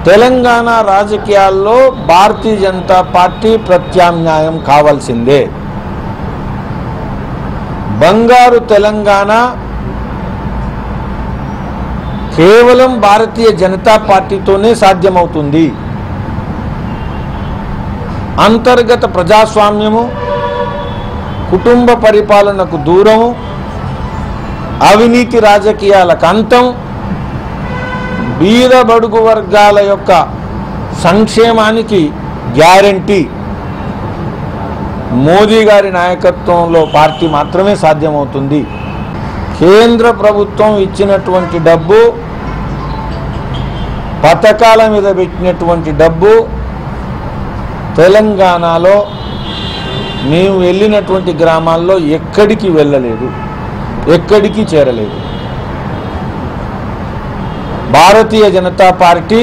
తెలంగాణ రాజకీయాల్లో భారతీయ జనతా పార్టీ ప్రత్యామ్నాయం కావాల్సిందే. బంగారు తెలంగాణ కేవలం భారతీయ జనతా పార్టీతోనే సాధ్యమవుతుంది. అంతర్గత ప్రజాస్వామ్యము, కుటుంబ పరిపాలనకు దూరము, అవినీతి రాజకీయాలకు అంతం, బీద బడుగు వర్గాల యొక్క సంక్షేమానికి గ్యారంటీ మోదీ గారి నాయకత్వంలో పార్టీ మాత్రమే సాధ్యమవుతుంది. కేంద్ర ప్రభుత్వం ఇచ్చినటువంటి డబ్బు, పథకాల మీద పెట్టినటువంటి డబ్బు తెలంగాణలో మేము వెళ్ళినటువంటి గ్రామాల్లో ఎక్కడికి వెళ్ళలేదు, ఎక్కడికి చేరలేదు. భారతీయ జనతా పార్టీ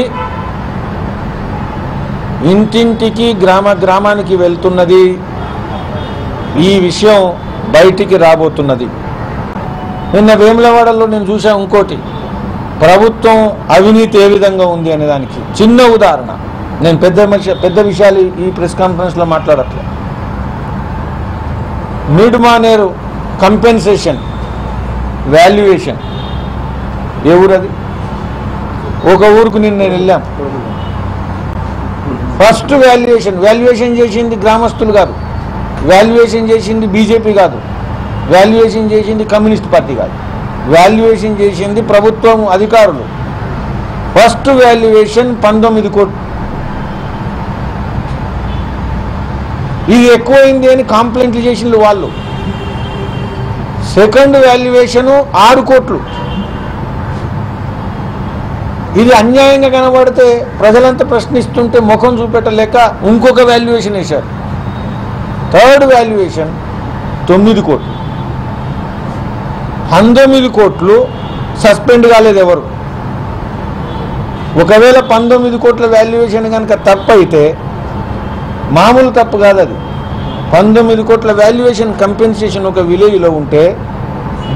ఇంటింటికి గ్రామానికి వెళ్తున్నది. ఈ విషయం బయటికి రాబోతున్నది. నిన్న వేములవాడలో నేను చూసా ఇంకోటి, ప్రభుత్వం అవినీతి ఏ విధంగా ఉంది అనే దానికి చిన్న ఉదాహరణ. నేను పెద్ద విషయాలు ఈ ప్రెస్ కాన్ఫరెన్స్లో మాట్లాడట్లే. మిడ్ మానేరు కంపెన్సేషన్ వాల్యుయేషన్ ఏ ఊరది? ఒక ఊరుకు నేను వెళ్ళాం. ఫస్ట్ వాల్యుయేషన్ చేసింది గ్రామస్తులు కాదు, వాల్యుయేషన్ చేసింది బీజేపీ కాదు, వాల్యుయేషన్ చేసింది కమ్యూనిస్ట్ పార్టీ కాదు, వాల్యుయేషన్ చేసింది ప్రభుత్వం అధికారులు. ఫస్ట్ వాల్యుయేషన్ 19 కోట్లు. ఇది ఎక్కువైంది అని కంప్లైంట్లు చేసింది వాళ్ళు. సెకండ్ వాల్యుయేషన్ 6 కోట్లు. ఇది అన్యాయంగా కనబడితే ప్రజలంతా ప్రశ్నిస్తుంటే ముఖం చూపెట్టలేక ఇంకొక వాల్యుయేషన్ వేశారు. థర్డ్ వాల్యుయేషన్ 9 కోట్లు. 19 కోట్లు సస్పెండ్ కాలేదు ఎవరు. ఒకవేళ 19 కోట్ల వాల్యుయేషన్ కనుక తప్పు అయితే, మామూలు తప్పు కాదు అది. 19 కోట్ల వాల్యుయేషన్ కంపెన్సేషన్ ఒక విలేజ్లో ఉంటే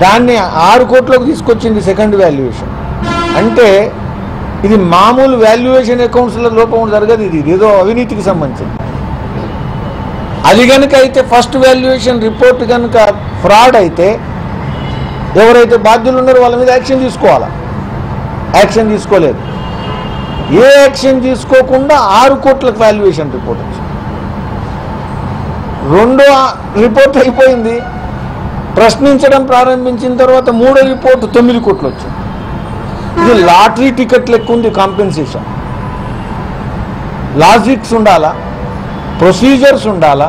దాన్ని 6 కోట్లకు తీసుకొచ్చింది సెకండ్ వాల్యుయేషన్. అంటే ఇది మామూలు వాల్యుయేషన్ అకౌంట్స్లో లోపం జరగదు. ఇది ఏదో అవినీతికి సంబంధించింది. అది కనుక అయితే ఫస్ట్ వాల్యుయేషన్ రిపోర్ట్ కనుక ఫ్రాడ్ అయితే ఎవరైతే బాధ్యులు ఉన్నారో వాళ్ళ మీద యాక్షన్ తీసుకోవాలా. యాక్షన్ తీసుకోలేదు. ఏ యాక్షన్ తీసుకోకుండా 6 కోట్లకు వాల్యుయేషన్ రిపోర్ట్ వచ్చింది. రెండో రిపోర్ట్ అయిపోయింది. ప్రశ్నించడం ప్రారంభించిన తర్వాత మూడో రిపోర్ట్ 9 కోట్లు వచ్చింది. ఇది లాటరీ టికెట్ లెక్క ఉంది కాంపెన్సేషన్. లాజిక్స్ ఉండాలా, ప్రొసీజర్స్ ఉండాలా,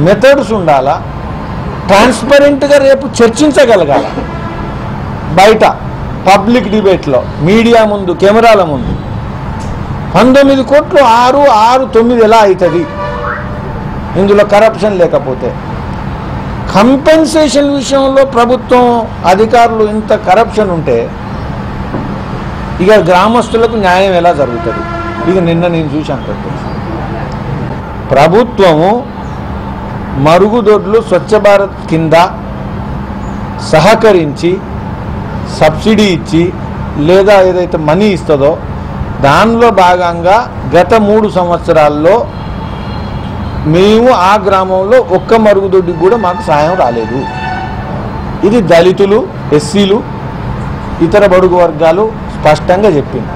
మెథడ్స్ ఉండాలా, ట్రాన్స్పరెంట్గా రేపు చర్చించగలగాల. బయట పబ్లిక్ డిబేట్లో, మీడియా ముందు, కెమెరాల ముందు 19 కోట్లు 6, 9 ఎలా అవుతుంది ఇందులో కరప్షన్ లేకపోతే? కంపెన్సేషన్ విషయంలో ప్రభుత్వం అధికారులు ఇంత కరప్షన్ ఉంటే ఇక గ్రామస్తులకు న్యాయం ఎలా జరుగుతుంది? ఇక నిన్న నేను చూశాను. ప్రభుత్వము మరుగుదొడ్లు స్వచ్ఛ భారత్ కింద సహకరించి సబ్సిడీ ఇచ్చి లేదా ఏదైతే మనీ ఇస్తుందో దానిలో భాగంగా గత 3 సంవత్సరాల్లో మేము ఆ గ్రామంలో ఒక్క మరుగుదొడ్డికి కూడా మాకు సాయం రాలేదు. ఇది దళితులు, ఎస్సీలు, ఇతర బడుగు వర్గాలు స్పష్టంగా చెప్పింది.